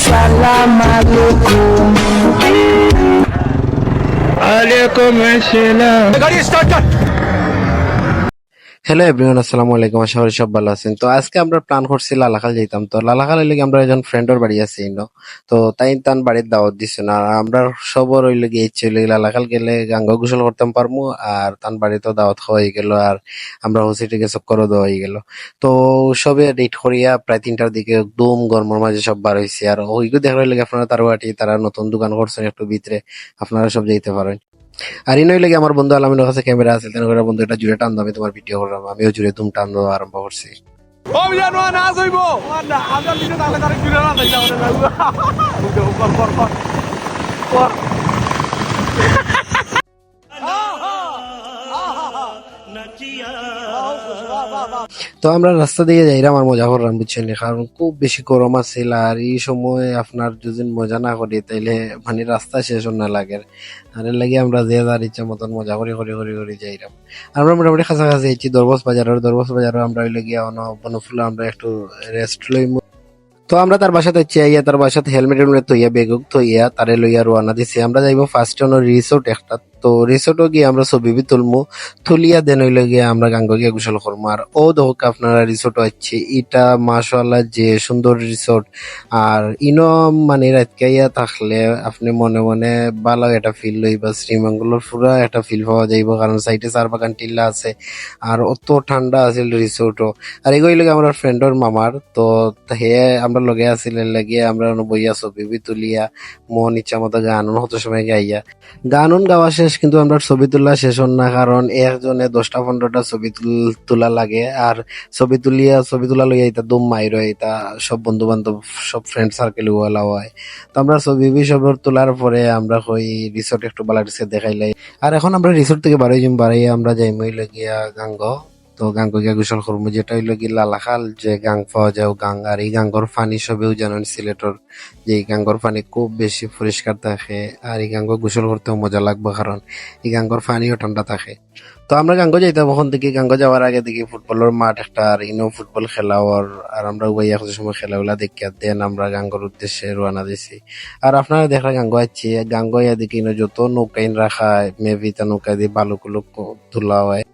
সালাম আলাইকুম আলাইকুম আসসালাম। গাড়ি স্টার্ট কর। হ্যালো এভরিওয়ান, আসসালামু আলাইকুম। আশা করি সব ভালো আছেন। তো আজকে আমরা প্ল্যান করছি লালাখাল যেতাম। তো লালাখাল হইলে আমরা একজন ফ্রেন্ডের বাড়ি আছে তো তাই তান বাড়ির দাওয়াত দিছে না। আমরা সবর হইলে গিয়ে ইচ্ছে হইলে লালাখাল গেলে গাঙ্গ গোসল করতাম পারমু, আর তান বাড়িতেও দাওয়াত খাওয়া হয়ে গেল, আর আমরা হোসিটিকে চক্করও দেওয়া হয়ে গেল। তো সবে রেড করিয়া প্রায় 3টার দিকে একদম গরমের মাঝে সব বার হয়েছে। আর ওইগুলো দেখা হইলে আপনারা তারা নতুন দোকান করছেন একটু ভিতরে, আপনারা সব যাইতে পারেন। আর ইনই লাগে আমার বন্ধু আলামিনের কাছে ক্যামেরা আছে, তেন করে বন্ধু এটা জুড়ে টান দাও, আমি তোমার ভিডিও করলাম। আমিও জুড়ে তুম টান দেওয়া আরম্ভ করছি। তো আমরা রাস্তা দিয়ে যাইরাম আর মজা করলাম, বুঝছেন, কারণ খুব বেশি গরম আছিল। আর এই সময় আপনার যদি মজা না করি তাইলে মানে রাস্তা শেষ না লাগে। আর এর লাগে আমরা যে যার ইচ্ছা মতন মজা করি করি করি করি যাইরাম। আমরা মোটামুটি কাছাকাছি আইছি দরবস বাজারের আমরা হইলে গিয়া বনফুলা আমরা একটু রেস্ট লই। তো আমরা তার বাসাতে চাইয়া তার বাসাতে হেলমেট হেলমেট থইয়া বেগ থইয়া তারে লইয়া রওনা দিছি। আমরা যাইব ফার্স্ট রিসোর্ট একটা। তো রিসোর্টও গিয়ে আমরা ছবি তুলমু, তুলিয়া দেন হইলে গিয়ে আমরা গাঙ্গ গিয়ে গোসল করবো। আর ও দেখো আপনারা রিসোর্ট হচ্ছে এটা মাশাআল্লাহ যে সুন্দর রিসোর্ট। আর ইনো মানে রাতকাইয়া থাকলে আপনি মনে মনে ভালো একটা ফিল লইবা, শ্রীমঙ্গলের পুরা একটা ফিল পাওয়া যাইব, কারণ সাইডে চার বাগান টিল্লা আছে। আর অত ঠান্ডা আছে রিসোর্টও। আর এগুলো লাগে আমার ফ্রেন্ডর মামার। তো হে আমরা লগে আসিলেন লাগিয়ে আমরা বইয়া ছবি তুলিয়া মন ইচ্ছা মতো গান হতো সময় গাইয়া গান গাওয়া শেষ, কিন্তু আমরা ছবি তোলা শেষ হন না, কারণ একজনে 10টা-15টা ছবি তোলা লাগে। আর ছবি তোলা লইয়া এটা দুম মাইর এটা সব বন্ধু বান্ধব সব ফ্রেন্ড সার্কেল ওয়ালা হয়। তো আমরা ছবি সব তোলার পরে আমরা হই রিসোর্ট একটু বালাটিসে দেখাইলাই। আর এখন আমরা রিসোর্ট থেকে বাড়াইয়া আমরা যাই মই গিয়া গাঙ্গ। তো গাঙ্গ গিয়া গোসল করবো, যেটা হইলো কি লালাখাল যে গাং পাওয়া যায় গাং। আর এই গাঙ্গর পানি সবেও জানেন সিলেটর যে এই গাঙ্গর পানি খুব বেশি পরিষ্কার থাকে। আর এই গাঙ্গ গোসল করতেও মজা লাগবে, কারণ এই গাঙ্গর পানিও ঠান্ডা থাকে। তো আমরা গাঙ্গ যাইতাম, ওখান থেকে গাঙ্গ যাওয়ার আগে দেখি ফুটবলের মাঠ একটা, আর ইনো ফুটবল খেলা আর আমরা উবাই এক সময় খেলাগুলা দেখিয়া দেন আমরা গাঙ্গর উদ্দেশ্যে রওনা দিছি। আর আপনারা দেখা গাঙ্গ আছে গাঙ্গ ইয়া দেখি যত নৌকাইন রাখা মেবি তা নৌকা দিয়ে বালুকুলুক তোলা হয়।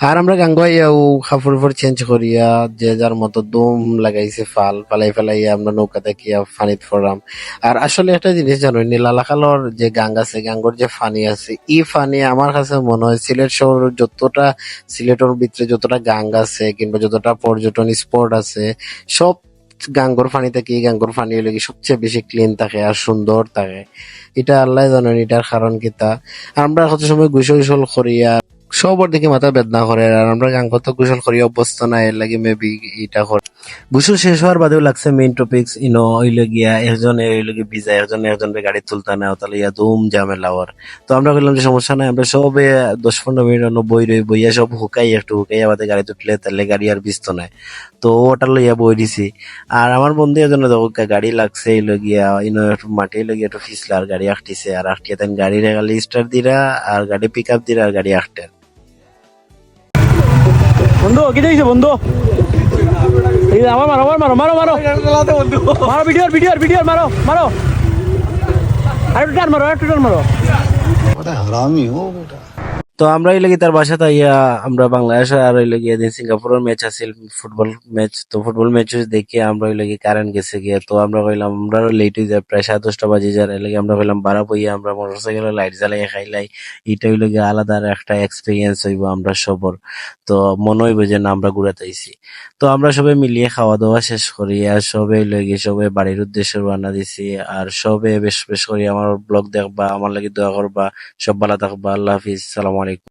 আর আমরা গাঙ্গাইয়াও কাপড় চেঞ্জ করিয়া যে যার মতো দম লাগাইছে পালাই ফেলাইয়া আমরা নৌকা দেখিয়া ফানিত ফরাম। আর আসলে একটা জিনিস জানো, লালাখালর যে গাং আছে গাঙ্গর যে ফানি আছে, এই ফানি আমার কাছে মনে হয় সিলেট শহর যতটা সিলেটের ভিতরে যতটা গাং আছে কিংবা যতটা পর্যটন স্পট আছে সব গাঙ্গর পানি থেকে এই গাঙ্গর পানি হলে সবচেয়ে বেশি ক্লিন থাকে আর সুন্দর থাকে। এটা আল্লাহ জানেন এটার কারণ কিতা। আমরা কত সময় গোসল করিয়া সবার দিকে মাথা বেদনা করে, আর আমরা গাঙ্গত গোসল করি অভ্যস্ত না, এর লাগে মেবি এটা করে। গোসল শেষ হওয়ার বাদেও লাগছে মেইন টপিক্স হইলে গিয়া একজনে হইলে গিয়ে ভিজা একজনে গাড়ি তুলতা না, তাহলে ইয়া দুম ঝামেলা হওয়ার। তো আমরা বললাম যে সমস্যা নাই, আমরা সবে 10-15 মিনিট বইয়া সব একটু হুকাই আমাদের গাড়ি তুললে তাহলে গাড়ি আর ভিজত নাই। তো ওটা লইয়া বই দিছি। আর আমার বন্ধু এজন্য দেখো গাড়ি লাগছে গিয়া একটু মাটি লগিয়া একটু ফিসলা আর গাড়ি আঁকটিছে, আর আঁকটিয়ে তেন গাড়ি রেগালি স্টার্ট দিরা আর গাড়ি পিক আপ দিরা আর গাড়ি আঁকটের। বন্ধু কি দেখছো বন্ধু? আমার মারো মারো মারো মারো মারো ভিডিও মারো মারো আরেকটু টান মারো हरामी हो बेटा। তো আমরা এই লাগি তার বাসাতে ইয়া আমরা বাংলাদেশ আর ওই লাগি এদিন সিঙ্গাপুরের ম্যাচ আছিল ফুটবল ম্যাচ। তো ফুটবল ম্যাচ দেখে আমরা ওই লাগি কারেন্ট গেছে গিয়া। তো আমরা কইলাম আমরা লেট হয়ে যায়, প্রায় 10:30 বাজে যায়। এর লাগি আমরা কইলাম বারা বইয়া আমরা মোটরসাইকেলে লাইট জ্বালাই খাইলাই। এটা হইলো গিয়ে আলাদা একটা এক্সপিরিয়েন্স হইব আমরা সবর। তো মনে হইব যে না আমরা ঘুরাতে আইছি। তো আমরা সবাই মিলিয়ে খাওয়া দাওয়া শেষ করি আর সবাই বাড়ির উদ্দেশ্যে রওনা দিছি। আর সবে বেশ বেশ করি আমার ব্লগ দেখবা, আমার লাগি দোয়া করবা। সব ভালো থাকবা। আল্লাহ হাফিজ, সালাম আলাইকুম।